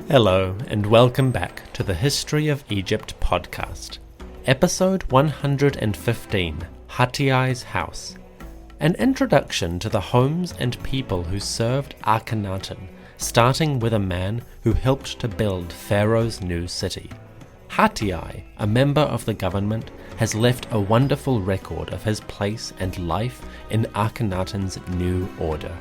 Hello, and welcome back to the History of Egypt podcast, episode 115, Hatiay's House, an introduction to the homes and people who served Akhenaten, starting with a man who helped to build Pharaoh's new city. Hatiay, a member of the government, has left a wonderful record of his place and life in Akhenaten's new order.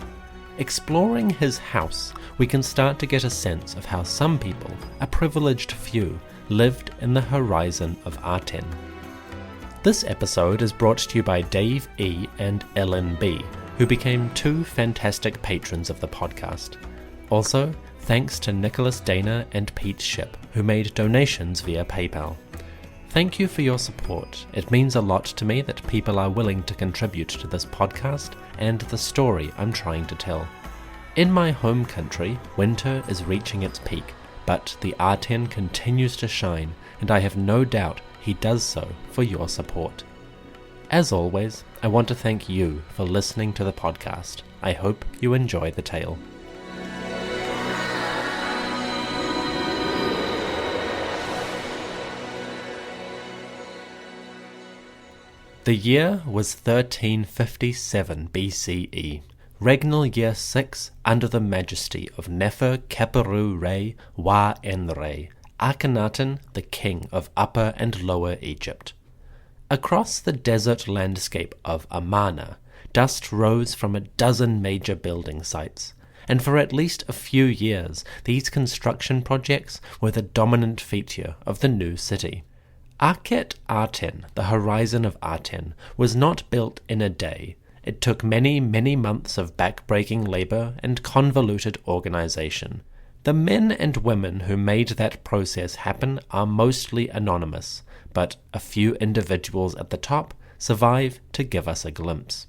Exploring his house, we can start to get a sense of how some people, a privileged few, lived in the horizon of Aten. This episode is brought to you by Dave E. and Ellen B., who became two fantastic patrons of the podcast. Also, thanks to Nicholas Dana and Pete Ship, who made donations via PayPal. Thank you for your support. It means a lot to me that people are willing to contribute to this podcast and the story I'm trying to tell. In my home country, winter is reaching its peak, but the Aten continues to shine, and I have no doubt he does so for your support. As always, I want to thank you for listening to the podcast. I hope you enjoy the tale. The year was 1357 BCE, regnal year 6 under the majesty of Nefer-kheperu-Re wa Henri, Akhenaten, the king of Upper and Lower Egypt. Across the desert landscape of Amarna, dust rose from a dozen major building sites, and for at least a few years these construction projects were the dominant feature of the new city. Akhet-Aten, the horizon of Aten, was not built in a day. It took many, many months of back-breaking labor and convoluted organization. The men and women who made that process happen are mostly anonymous, but a few individuals at the top survive to give us a glimpse.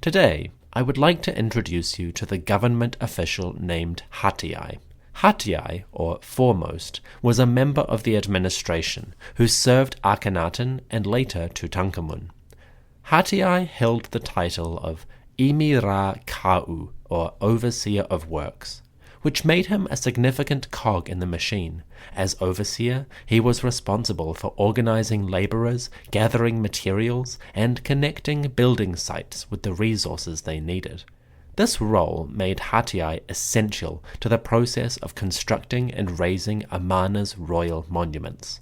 Today, I would like to introduce you to the government official named Hatiay. Hatiay, or Foremost, was a member of the administration who served Akhenaten and later Tutankhamun. Hatiay held the title of Emir-Ka'u, or Overseer of Works, which made him a significant cog in the machine. As overseer, he was responsible for organizing laborers, gathering materials, and connecting building sites with the resources they needed. This role made Hatiay essential to the process of constructing and raising Amarna's royal monuments.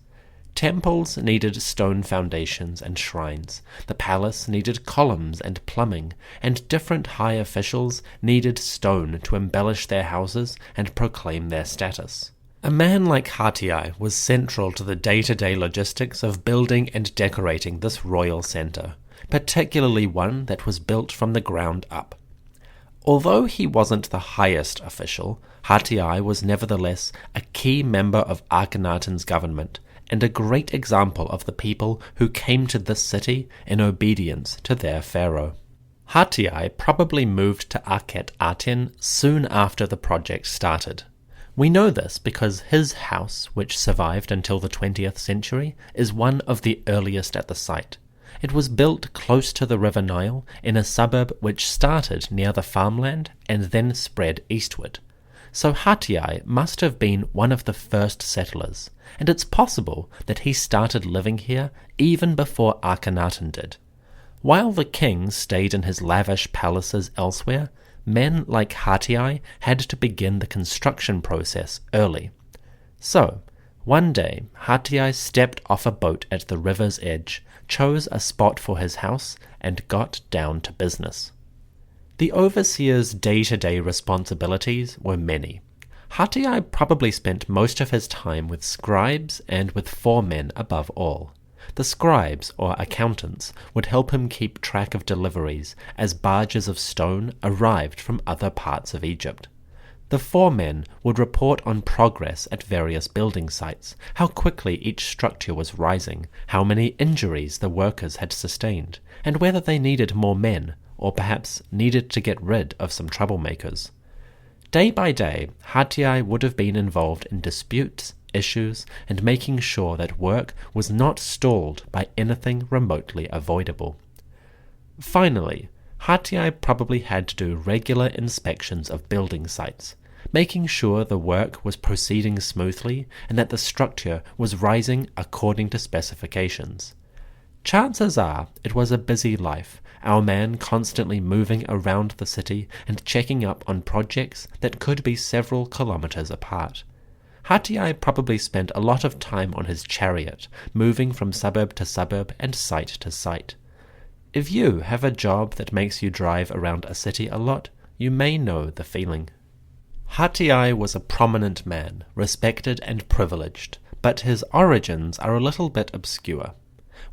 Temples needed stone foundations and shrines, the palace needed columns and plumbing, and different high officials needed stone to embellish their houses and proclaim their status. A man like Hatiay was central to the day-to-day logistics of building and decorating this royal centre, particularly one that was built from the ground up. Although he wasn't the highest official, Hatiay was nevertheless a key member of Akhenaten's government and a great example of the people who came to this city in obedience to their pharaoh. Hatiay probably moved to Akhet-Aten soon after the project started. We know this because his house, which survived until the 20th century, is one of the earliest at the site. It was built close to the River Nile in a suburb which started near the farmland and then spread eastward. So Hatiay must have been one of the first settlers, and it's possible that he started living here even before Akhenaten did. While the king stayed in his lavish palaces elsewhere, men like Hatiay had to begin the construction process early. So, one day, Hatiay stepped off a boat at the river's edge, chose a spot for his house, and got down to business. The overseer's day-to-day responsibilities were many. Hatiay probably spent most of his time with scribes and with foremen above all. The scribes, or accountants, would help him keep track of deliveries as barges of stone arrived from other parts of Egypt. The foremen would report on progress at various building sites, how quickly each structure was rising, how many injuries the workers had sustained, and whether they needed more men, or perhaps needed to get rid of some troublemakers. Day by day, Hatiay would have been involved in disputes, issues, and making sure that work was not stalled by anything remotely avoidable. Finally, Hatiay probably had to do regular inspections of building sites, making sure the work was proceeding smoothly and that the structure was rising according to specifications. Chances are it was a busy life, our man constantly moving around the city and checking up on projects that could be several kilometers apart. Hatiay probably spent a lot of time on his chariot, moving from suburb to suburb and site to site. If you have a job that makes you drive around a city a lot, you may know the feeling. Hatiay was a prominent man, respected and privileged, but his origins are a little bit obscure.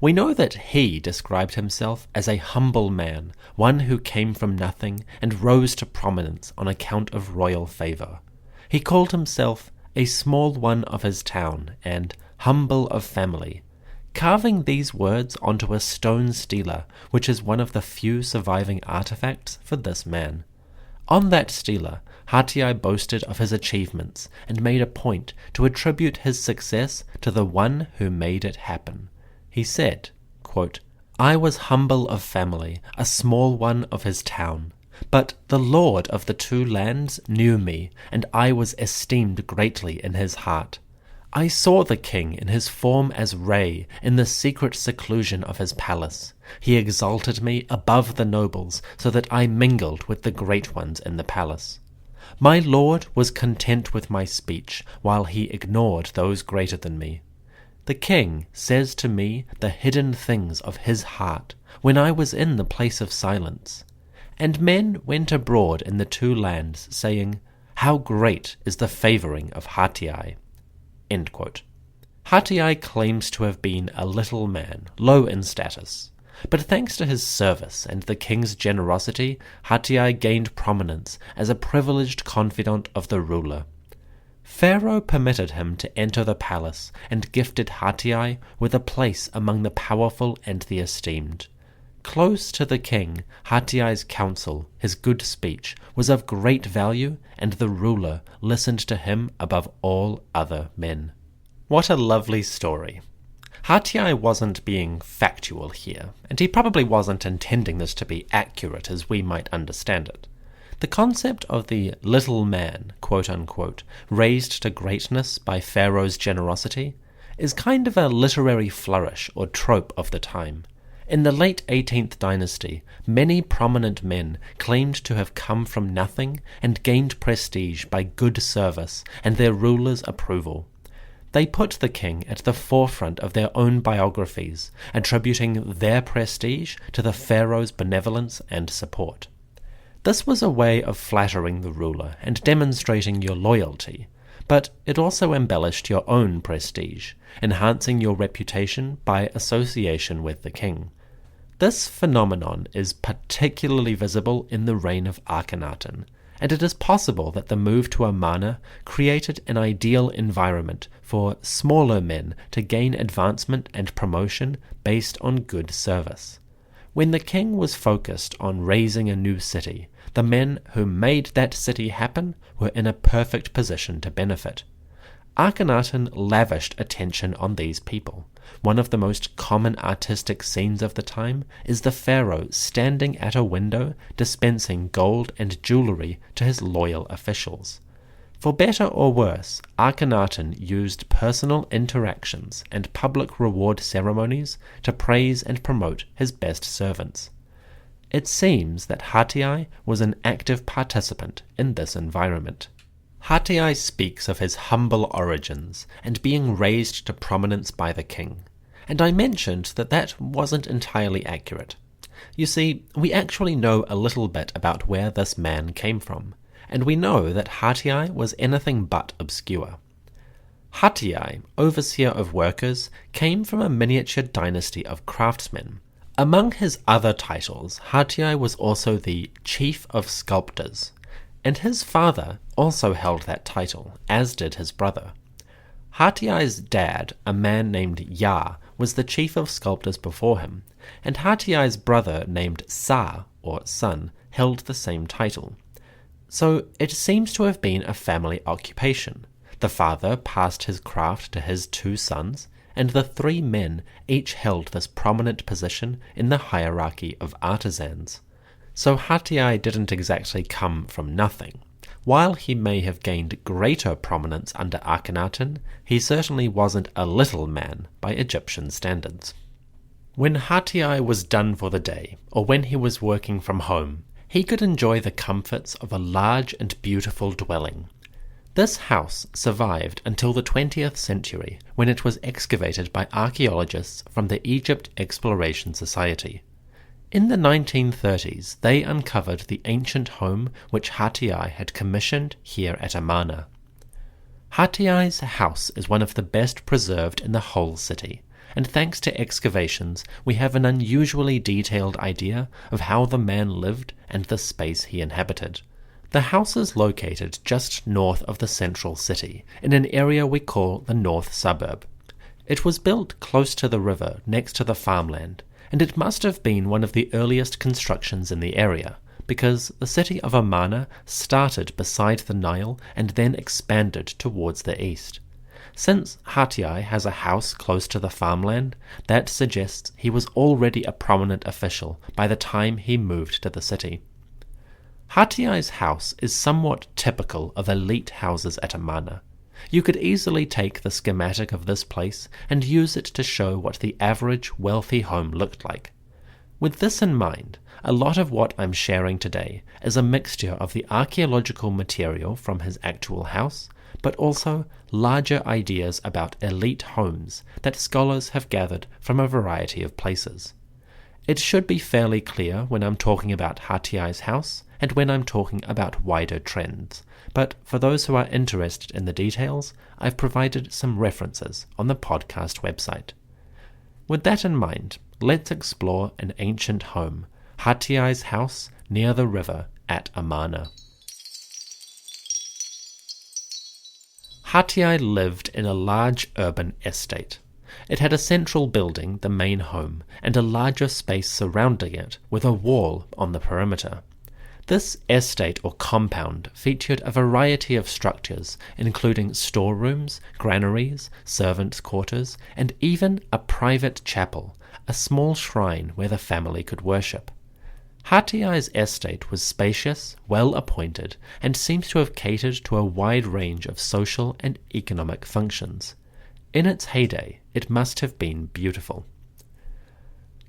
We know that he described himself as a humble man, one who came from nothing and rose to prominence on account of royal favour. He called himself a small one of his town and humble of family, carving these words onto a stone stela, which is one of the few surviving artifacts for this man. On that stela, Hatiay boasted of his achievements and made a point to attribute his success to the one who made it happen. He said, quote, "I was humble of family, a small one of his town. But the Lord of the two lands knew me, and I was esteemed greatly in his heart. I saw the king in his form as Re in the secret seclusion of his palace. He exalted me above the nobles, so that I mingled with the great ones in the palace. My lord was content with my speech, while he ignored those greater than me. The king says to me the hidden things of his heart, when I was in the place of silence. And men went abroad in the two lands, saying, How great is the favouring of Hatiay." End quote. Hatiay claims to have been a little man, low in status. But thanks to his service and the king's generosity, Hatiay gained prominence as a privileged confidant of the ruler. Pharaoh permitted him to enter the palace and gifted Hatiay with a place among the powerful and the esteemed. Close to the king, Hatiay's counsel, his good speech, was of great value, and the ruler listened to him above all other men. What a lovely story. Hatiay wasn't being factual here, and he probably wasn't intending this to be accurate as we might understand it. The concept of the little man, quote-unquote, raised to greatness by Pharaoh's generosity, is kind of a literary flourish or trope of the time. In the late 18th dynasty, many prominent men claimed to have come from nothing and gained prestige by good service and their ruler's approval. They put the king at the forefront of their own biographies, attributing their prestige to the pharaoh's benevolence and support. This was a way of flattering the ruler and demonstrating your loyalty, but it also embellished your own prestige, enhancing your reputation by association with the king. This phenomenon is particularly visible in the reign of Akhenaten, and it is possible that the move to Amarna created an ideal environment for smaller men to gain advancement and promotion based on good service. When the king was focused on raising a new city, the men who made that city happen were in a perfect position to benefit. Akhenaten lavished attention on these people. One of the most common artistic scenes of the time is the pharaoh standing at a window dispensing gold and jewelry to his loyal officials. For better or worse, Akhenaten used personal interactions and public reward ceremonies to praise and promote his best servants. It seems that Hatiay was an active participant in this environment. Hatiay speaks of his humble origins and being raised to prominence by the king, and I mentioned that wasn't entirely accurate. You see, we actually know a little bit about where this man came from, and we know that Hatiay was anything but obscure. Hatiay, overseer of workers, came from a miniature dynasty of craftsmen. Among his other titles, Hatiay was also the chief of sculptors, and his father also held that title, as did his brother. Hatiay's dad, a man named Ya, was the chief of sculptors before him, and Hatiay's brother named Sa, or son, held the same title. So it seems to have been a family occupation. The father passed his craft to his two sons, and the three men each held this prominent position in the hierarchy of artisans. So Hatiay didn't exactly come from nothing. While he may have gained greater prominence under Akhenaten, he certainly wasn't a little man by Egyptian standards. When Hatiay was done for the day, or when he was working from home, he could enjoy the comforts of a large and beautiful dwelling. This house survived until the 20th century, when it was excavated by archaeologists from the Egypt Exploration Society. In the 1930s, they uncovered the ancient home which Hatiay had commissioned here at Amarna. Hatiay's house is one of the best preserved in the whole city, and thanks to excavations we have an unusually detailed idea of how the man lived and the space he inhabited. The house is located just north of the central city, in an area we call the North Suburb. It was built close to the river next to the farmland, and it must have been one of the earliest constructions in the area, because the city of Amarna started beside the Nile and then expanded towards the east. Since Hatiay has a house close to the farmland, that suggests he was already a prominent official by the time he moved to the city. Hatiay's house is somewhat typical of elite houses at Amarna. You could easily take the schematic of this place and use it to show what the average wealthy home looked like. With this in mind, a lot of what I'm sharing today is a mixture of the archaeological material from his actual house, but also larger ideas about elite homes that scholars have gathered from a variety of places. It should be fairly clear when I'm talking about Hatiay's house and when I'm talking about wider trends, but for those who are interested in the details, I've provided some references on the podcast website. With that in mind, let's explore an ancient home, Hatiay's house near the river at Amarna. Hatiay lived in a large urban estate. It had a central building, the main home, and a larger space surrounding it with a wall on the perimeter. This estate or compound featured a variety of structures, including storerooms, granaries, servants' quarters, and even a private chapel, a small shrine where the family could worship. Hatiay's estate was spacious, well appointed, and seems to have catered to a wide range of social and economic functions. In its heyday, it must have been beautiful.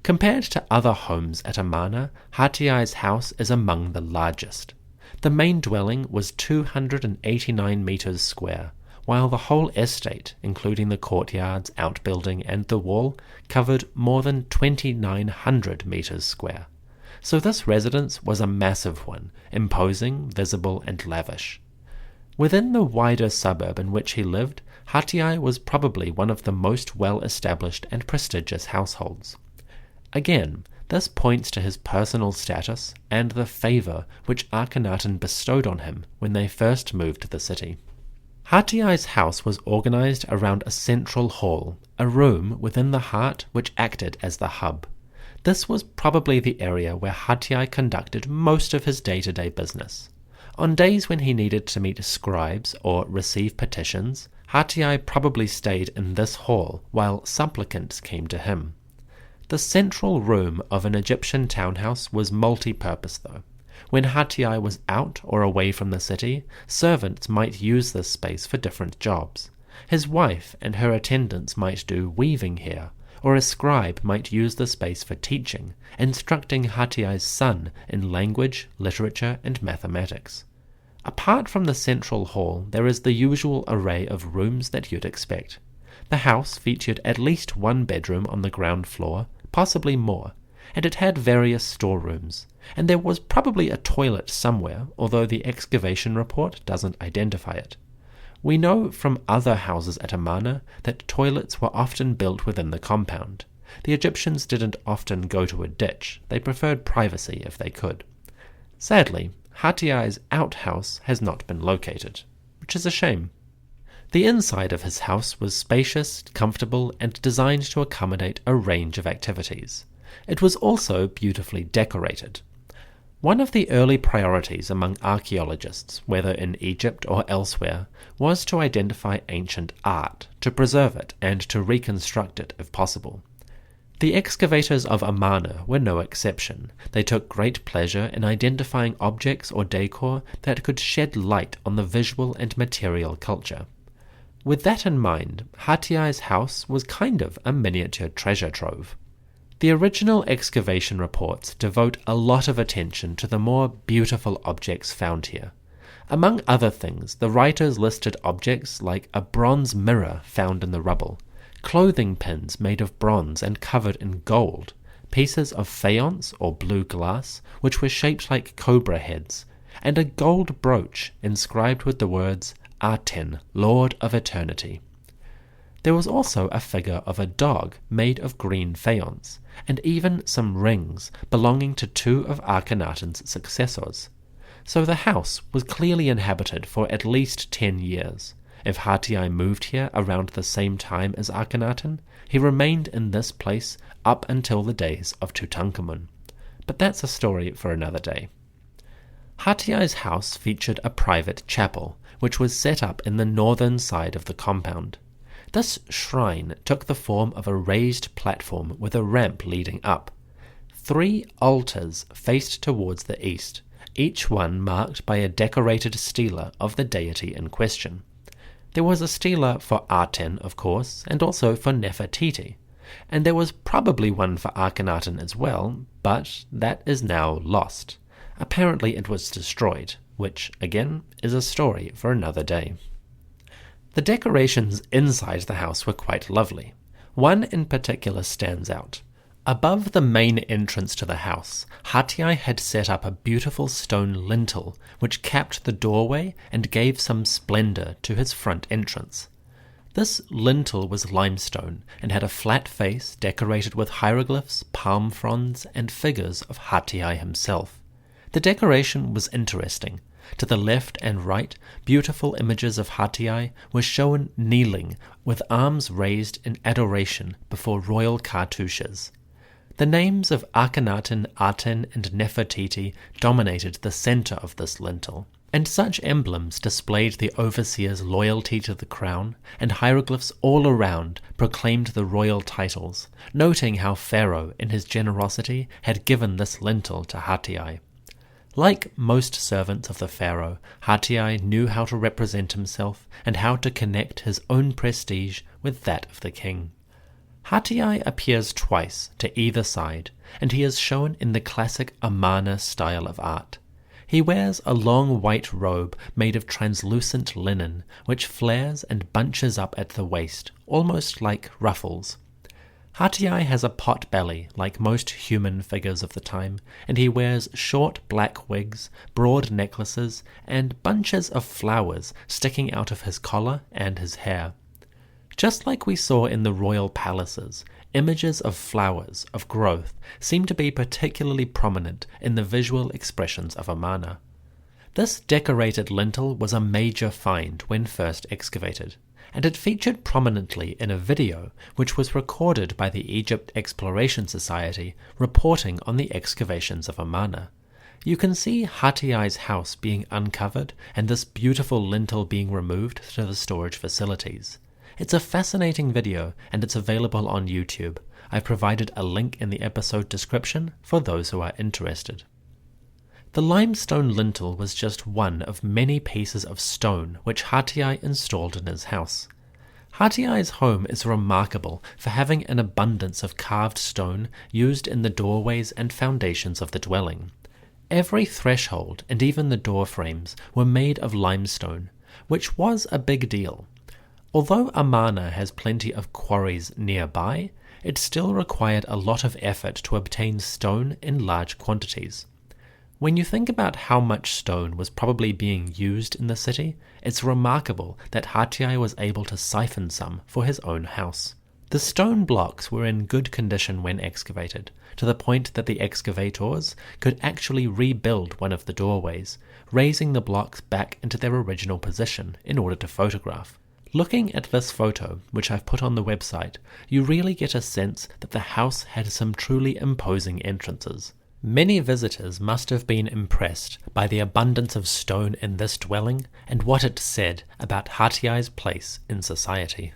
Compared to other homes at Amarna, Hatiay's house is among the largest. The main dwelling was 289 metres square, while the whole estate, including the courtyards, outbuilding and the wall, covered more than 2,900 metres square. So this residence was a massive one, imposing, visible and lavish. Within the wider suburb in which he lived, Hatiay was probably one of the most well-established and prestigious households. Again, this points to his personal status and the favour which Akhenaten bestowed on him when they first moved to the city. Hatiay's house was organised around a central hall, a room within the heart which acted as the hub. This was probably the area where Hatiay conducted most of his day-to-day business. On days when he needed to meet scribes or receive petitions, Hatiay probably stayed in this hall while supplicants came to him. The central room of an Egyptian townhouse was multi-purpose though. When Hatiay was out or away from the city, servants might use this space for different jobs. His wife and her attendants might do weaving here, or a scribe might use the space for teaching, instructing Hatiay's son in language, literature, and mathematics. Apart from the central hall, there is the usual array of rooms that you'd expect. The house featured at least one bedroom on the ground floor, possibly more, and it had various storerooms, and there was probably a toilet somewhere, although the excavation report doesn't identify it. We know from other houses at Amarna that toilets were often built within the compound. The Egyptians didn't often go to a ditch, they preferred privacy if they could. Sadly, Hatiay's outhouse has not been located, which is a shame. The inside of his house was spacious, comfortable, and designed to accommodate a range of activities. It was also beautifully decorated. One of the early priorities among archaeologists, whether in Egypt or elsewhere, was to identify ancient art, to preserve it, and to reconstruct it if possible. The excavators of Amarna were no exception. They took great pleasure in identifying objects or decor that could shed light on the visual and material culture. With that in mind, Hatiay's house was kind of a miniature treasure trove. The original excavation reports devote a lot of attention to the more beautiful objects found here. Among other things, the writers listed objects like a bronze mirror found in the rubble, clothing pins made of bronze and covered in gold, pieces of faience or blue glass which were shaped like cobra heads, and a gold brooch inscribed with the words Aten, Lord of Eternity. There was also a figure of a dog made of green faience, and even some rings belonging to two of Akhenaten's successors. So the house was clearly inhabited for at least 10 years. If Hatiay moved here around the same time as Akhenaten, he remained in this place up until the days of Tutankhamun. But that's a story for another day. Hatiay's house featured a private chapel, which was set up in the northern side of the compound. This shrine took the form of a raised platform with a ramp leading up. 3 altars faced towards the east, each one marked by a decorated stela of the deity in question. There was a stela for Aten, of course, and also for Nefertiti, and there was probably one for Akhenaten as well, but that is now lost. Apparently it was destroyed, which, again, is a story for another day. The decorations inside the house were quite lovely. One in particular stands out. Above the main entrance to the house, Hatiay had set up a beautiful stone lintel which capped the doorway and gave some splendour to his front entrance. This lintel was limestone and had a flat face decorated with hieroglyphs, palm fronds, and figures of Hatiay himself. The decoration was interesting. To the left and right, beautiful images of Hatiay were shown kneeling, with arms raised in adoration before royal cartouches. The names of Akhenaten, Aten, and Nefertiti dominated the centre of this lintel, and such emblems displayed the overseer's loyalty to the crown, and hieroglyphs all around proclaimed the royal titles, noting how Pharaoh, in his generosity, had given this lintel to Hatiay. Like most servants of the Pharaoh, Hatiay knew how to represent himself and how to connect his own prestige with that of the king. Hatiay appears twice to either side, and he is shown in the classic Amarna style of art. He wears a long white robe made of translucent linen, which flares and bunches up at the waist, almost like ruffles. Hatiay has a pot belly, like most human figures of the time, and he wears short black wigs, broad necklaces, and bunches of flowers sticking out of his collar and his hair. Just like we saw in the royal palaces, images of flowers, of growth, seem to be particularly prominent in the visual expressions of Amarna. This decorated lintel was a major find when first excavated, and it featured prominently in a video which was recorded by the Egypt Exploration Society reporting on the excavations of Amarna. You can see Hatiay's house being uncovered and this beautiful lintel being removed to the storage facilities. It's a fascinating video and it's available on YouTube. I've provided a link in the episode description for those who are interested. The limestone lintel was just one of many pieces of stone which Hatiay installed in his house. Hatiay's home is remarkable for having an abundance of carved stone used in the doorways and foundations of the dwelling. Every threshold and even the door frames were made of limestone, which was a big deal. Although Amarna has plenty of quarries nearby, it still required a lot of effort to obtain stone in large quantities. When you think about how much stone was probably being used in the city, it's remarkable that Hatiay was able to siphon some for his own house. The stone blocks were in good condition when excavated, to the point that the excavators could actually rebuild one of the doorways, raising the blocks back into their original position in order to photograph. Looking at this photo, which I've put on the website, you really get a sense that the house had some truly imposing entrances. Many visitors must have been impressed by the abundance of stone in this dwelling and what it said about Hatiai's place in society.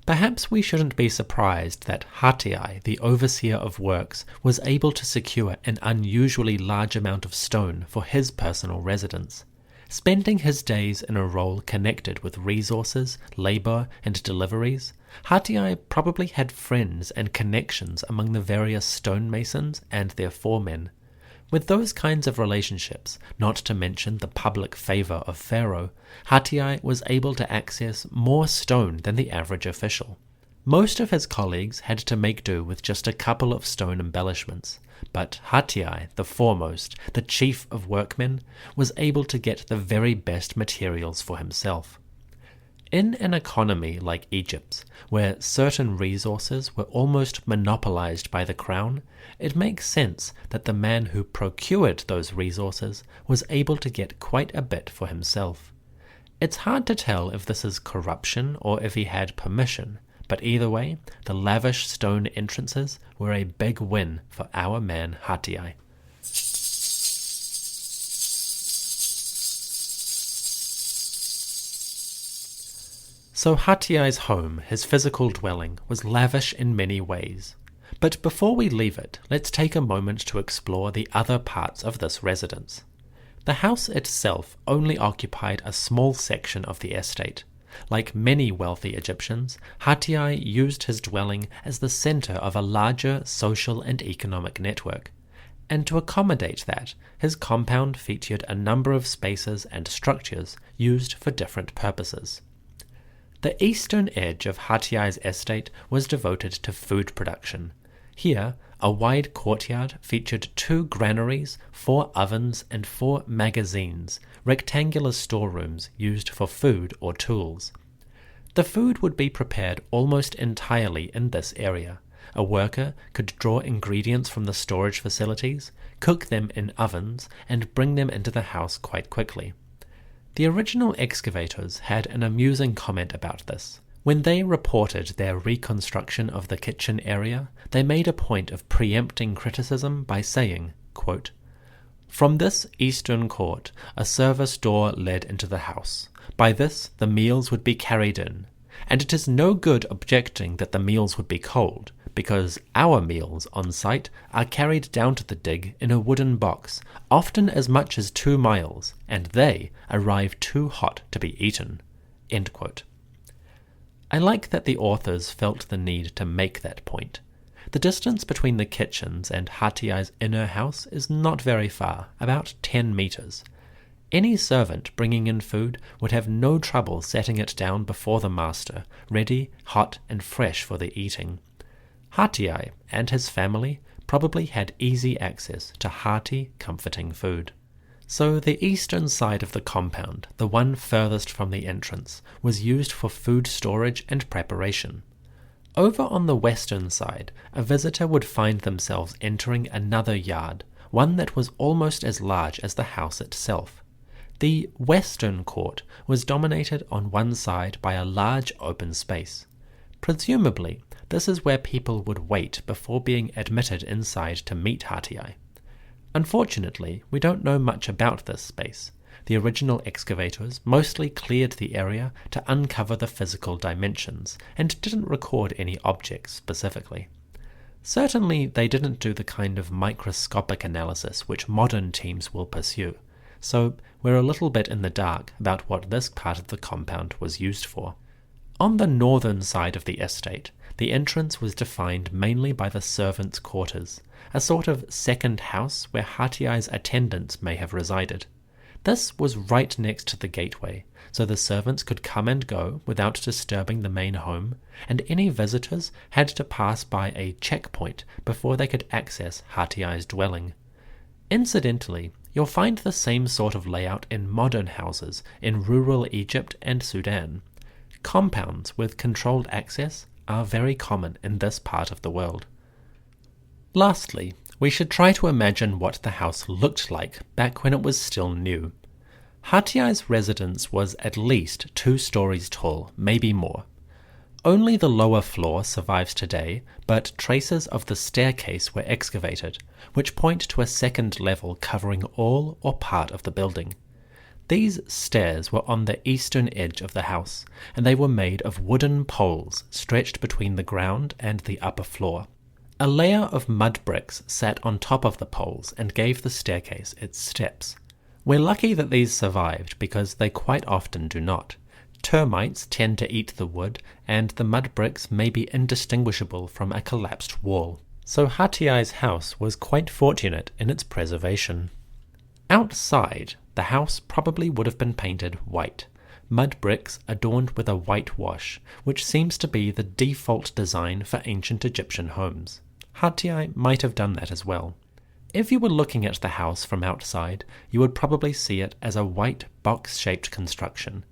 Perhaps we shouldn't be surprised that Hatiay, the overseer of works, was able to secure an unusually large amount of stone for his personal residence. Spending his days in a role connected with resources, labour, and deliveries, Hatiay probably had friends and connections among the various stonemasons and their foremen. With those kinds of relationships, not to mention the public favour of Pharaoh, Hatiay was able to access more stone than the average official. Most of his colleagues had to make do with just a couple of stone embellishments, but Hatiay, the foremost, the chief of workmen, was able to get the very best materials for himself. In an economy like Egypt's, where certain resources were almost monopolized by the crown, it makes sense that the man who procured those resources was able to get quite a bit for himself. It's hard to tell if this is corruption or if he had permission, but either way, the lavish stone entrances were a big win for our man Hatiay. So Hatiay's home, his physical dwelling, was lavish in many ways. But before we leave it, let's take a moment to explore the other parts of this residence. The house itself only occupied a small section of the estate. Like many wealthy Egyptians, Hatiay used his dwelling as the center of a larger social and economic network. And to accommodate that, his compound featured a number of spaces and structures used for different purposes. The eastern edge of Hatiay's estate was devoted to food production. Here, a wide courtyard featured 2 granaries, 4 ovens, and 4 magazines, rectangular storerooms used for food or tools. The food would be prepared almost entirely in this area. A worker could draw ingredients from the storage facilities, cook them in ovens, and bring them into the house quite quickly. The original excavators had an amusing comment about this. When they reported their reconstruction of the kitchen area, they made a point of preempting criticism by saying, quote, "From this eastern court, a service door led into the house. By this, the meals would be carried in. And it is no good objecting that the meals would be cold, because our meals on site are carried down to the dig in a wooden box, often as much as 2 miles, and they arrive too hot to be eaten." End quote. I like that the authors felt the need to make that point. The distance between the kitchens and Hatiay's inner house is not very far, about 10 meters. Any servant bringing in food would have no trouble setting it down before the master, ready, hot, and fresh for the eating. Hatiay and his family probably had easy access to hearty, comforting food. So the eastern side of the compound, the one furthest from the entrance, was used for food storage and preparation. Over on the western side, a visitor would find themselves entering another yard, one that was almost as large as the house itself. The western court was dominated on one side by a large open space. Presumably, this is where people would wait before being admitted inside to meet Hatiay. Unfortunately, we don't know much about this space. The original excavators mostly cleared the area to uncover the physical dimensions and didn't record any objects specifically. Certainly, they didn't do the kind of microscopic analysis which modern teams will pursue, so we're a little bit in the dark about what this part of the compound was used for. On the northern side of the estate, the entrance was defined mainly by the servants' quarters, a sort of second house where Hatiay's attendants may have resided. This was right next to the gateway, so the servants could come and go without disturbing the main home, and any visitors had to pass by a checkpoint before they could access Hatiay's dwelling. Incidentally, you'll find the same sort of layout in modern houses in rural Egypt and Sudan. Compounds with controlled access are very common in this part of the world. Lastly, we should try to imagine what the house looked like back when it was still new. Hatiay's residence was at least 2 stories tall, maybe more. Only the lower floor survives today, but traces of the staircase were excavated, which point to a second level covering all or part of the building. These stairs were on the eastern edge of the house, and they were made of wooden poles stretched between the ground and the upper floor. A layer of mud bricks sat on top of the poles and gave the staircase its steps. We're lucky that these survived because they quite often do not. Termites tend to eat the wood, and the mud bricks may be indistinguishable from a collapsed wall. So Hatiay's house was quite fortunate in its preservation. Outside, the house probably would have been painted white, mud bricks adorned with a whitewash, which seems to be the default design for ancient Egyptian homes. Hatiay might have done that as well. If you were looking at the house from outside, you would probably see it as a white box-shaped construction.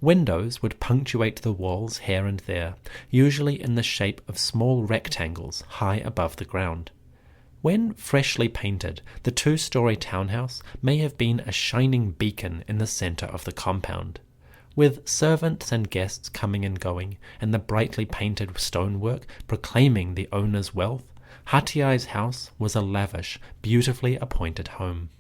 Windows would punctuate the walls here and there, usually in the shape of small rectangles high above the ground. When freshly painted, the two-story townhouse may have been a shining beacon in the centre of the compound. With servants and guests coming and going, and the brightly painted stonework proclaiming the owner's wealth, Hatiay's house was a lavish, beautifully appointed home.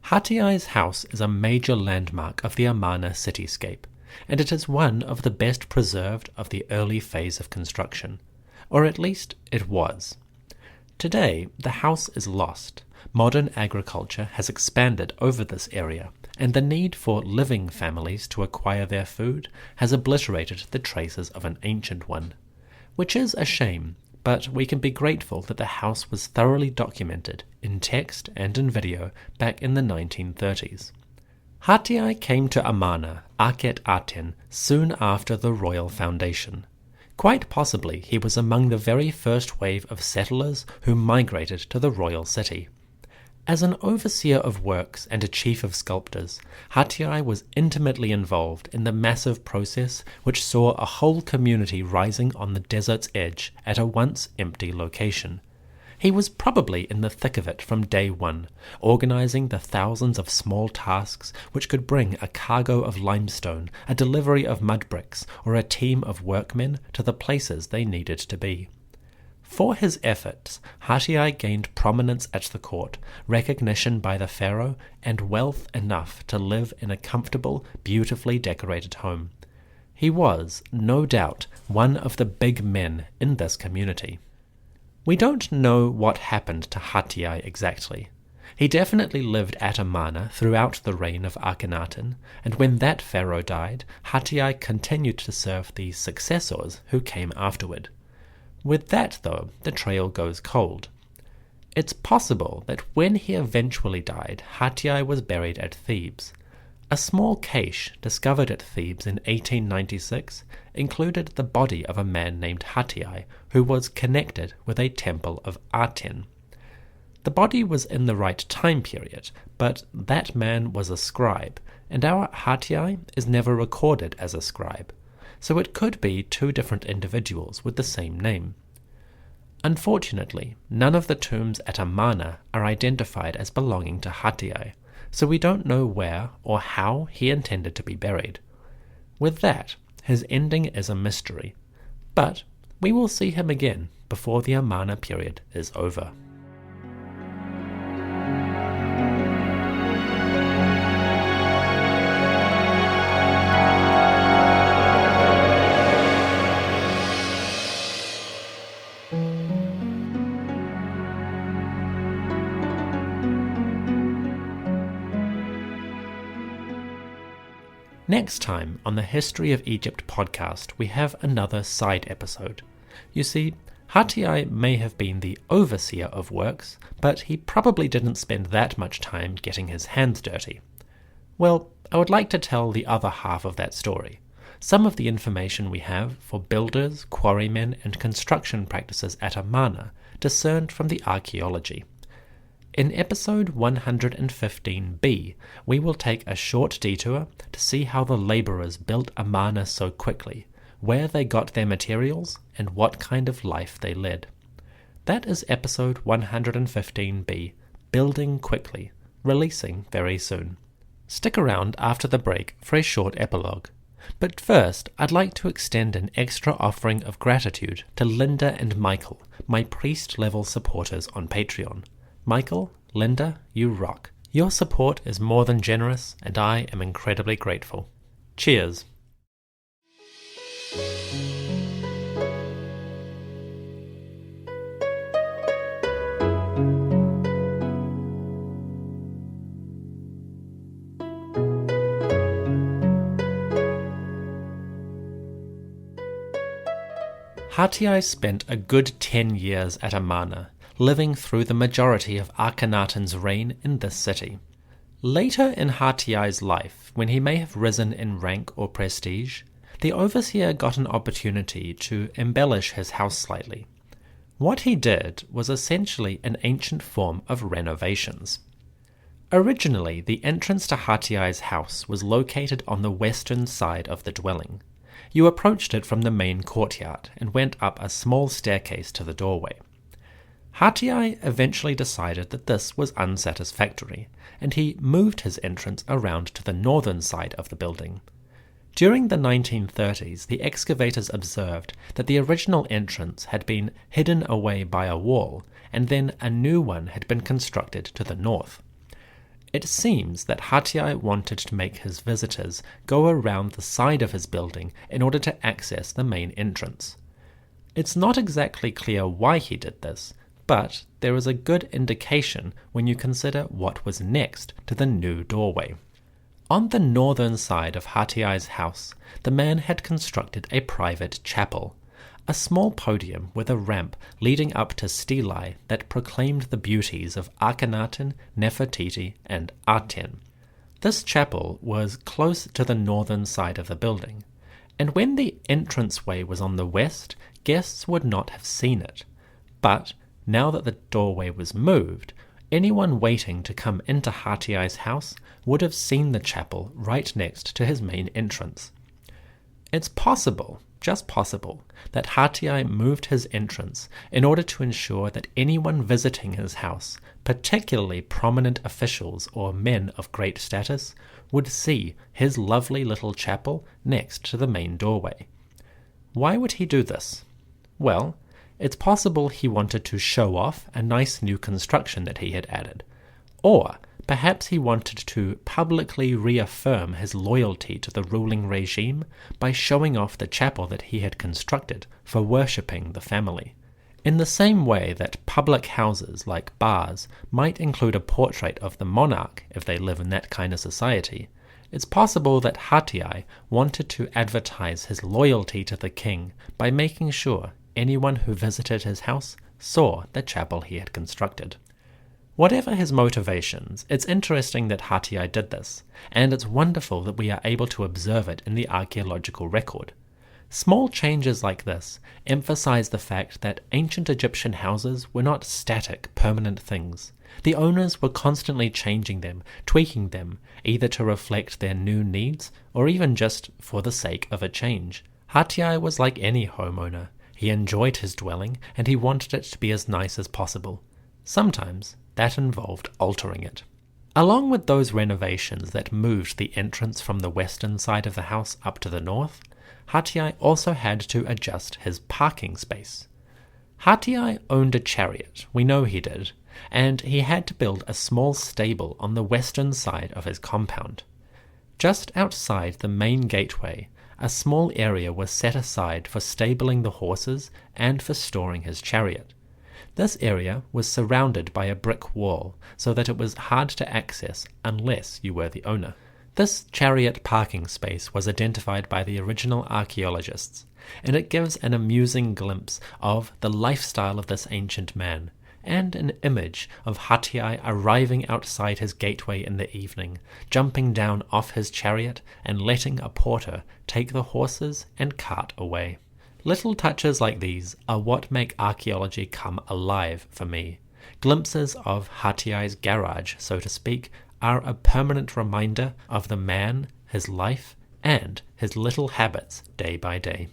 Hatiay's house is a major landmark of the Amarna cityscape, and it is one of the best preserved of the early phase of construction, or at least it was. Today, the house is lost. Modern agriculture has expanded over this area, and the need for living families to acquire their food has obliterated the traces of an ancient one, which is a shame, but we can be grateful that the house was thoroughly documented in text and in video back in the 1930s. Hatiay came to Amarna, Akhet-Aten, soon after the royal foundation. Quite possibly he was among the very first wave of settlers who migrated to the royal city. As an overseer of works and a chief of sculptors, Hatiay was intimately involved in the massive process which saw a whole community rising on the desert's edge at a once empty location. He was probably in the thick of it from day one, organizing the thousands of small tasks which could bring a cargo of limestone, a delivery of mud bricks, or a team of workmen to the places they needed to be. For his efforts, Hatiay gained prominence at the court, recognition by the Pharaoh, and wealth enough to live in a comfortable, beautifully decorated home. He was, no doubt, one of the big men in this community. We don't know what happened to Hatiay exactly. He definitely lived at Amarna throughout the reign of Akhenaten, and when that pharaoh died, Hatiay continued to serve the successors who came afterward. With that, though, the trail goes cold. It's possible that when he eventually died, Hatiay was buried at Thebes. A small cache discovered at Thebes in 1896 included the body of a man named Hatiay, who was connected with a temple of Aten. The body was in the right time period, but that man was a scribe, and our Hatiay is never recorded as a scribe, so it could be two different individuals with the same name. Unfortunately, none of the tombs at Amarna are identified as belonging to Hatiay, so we don't know where or how he intended to be buried. With that, his ending is a mystery, but we will see him again before the Amarna period is over. Next time on the History of Egypt podcast, we have another side episode. You see, Hatiay may have been the overseer of works, but he probably didn't spend that much time getting his hands dirty. Well, I would like to tell the other half of that story. Some of the information we have for builders, quarrymen, and construction practices at Amarna discerned from the archaeology. In episode 115b, we will take a short detour to see how the labourers built Amarna so quickly, where they got their materials, and what kind of life they led. That is episode 115b, Building Quickly, releasing very soon. Stick around after the break for a short epilogue. But first, I'd like to extend an extra offering of gratitude to Linda and Michael, my priest-level supporters on Patreon. Michael, Linda, you rock. Your support is more than generous, and I am incredibly grateful. Cheers! Hatiay spent a good 10 years at Amarna, living through the majority of Akhenaten's reign in this city. Later in Hatiay's life, when he may have risen in rank or prestige, the overseer got an opportunity to embellish his house slightly. What he did was essentially an ancient form of renovations. Originally, the entrance to Hatiay's house was located on the western side of the dwelling. You approached it from the main courtyard and went up a small staircase to the doorway. Hatiay eventually decided that this was unsatisfactory, and he moved his entrance around to the northern side of the building. During the 1930s, the excavators observed that the original entrance had been hidden away by a wall, and then a new one had been constructed to the north. It seems that Hatiay wanted to make his visitors go around the side of his building in order to access the main entrance. It's not exactly clear why he did this, but there is a good indication when you consider what was next to the new doorway. On the northern side of Hatiay's house, the man had constructed a private chapel, a small podium with a ramp leading up to stelae that proclaimed the beauties of Akhenaten, Nefertiti, and Aten. This chapel was close to the northern side of the building, and when the entranceway was on the west, guests would not have seen it. But now that the doorway was moved, anyone waiting to come into Hatiay's house would have seen the chapel right next to his main entrance. It's possible, just possible, that Hatiay moved his entrance in order to ensure that anyone visiting his house, particularly prominent officials or men of great status, would see his lovely little chapel next to the main doorway. Why would he do this? Well, it's possible he wanted to show off a nice new construction that he had added, or perhaps he wanted to publicly reaffirm his loyalty to the ruling regime by showing off the chapel that he had constructed for worshipping the family. In the same way that public houses like bars might include a portrait of the monarch if they live in that kind of society, it's possible that Hatiay wanted to advertise his loyalty to the king by making sure anyone who visited his house saw the chapel he had constructed. Whatever his motivations, it's interesting that Hatiay did this, and it's wonderful that we are able to observe it in the archaeological record. Small changes like this emphasize the fact that ancient Egyptian houses were not static, permanent things. The owners were constantly changing them, tweaking them, either to reflect their new needs or even just for the sake of a change. Hatiay was like any homeowner. He enjoyed his dwelling, and he wanted it to be as nice as possible. Sometimes that involved altering it. Along with those renovations that moved the entrance from the western side of the house up to the north, Hatiay also had to adjust his parking space. Hatiay owned a chariot, we know he did, and he had to build a small stable on the western side of his compound. Just outside the main gateway, a small area was set aside for stabling the horses and for storing his chariot. This area was surrounded by a brick wall, so that it was hard to access unless you were the owner. This chariot parking space was identified by the original archaeologists, and it gives an amusing glimpse of the lifestyle of this ancient man, and an image of Hatiay arriving outside his gateway in the evening, jumping down off his chariot and letting a porter take the horses and cart away. Little touches like these are what make archaeology come alive for me. Glimpses of Hatiay's garage, so to speak, are a permanent reminder of the man, his life, and his little habits day by day.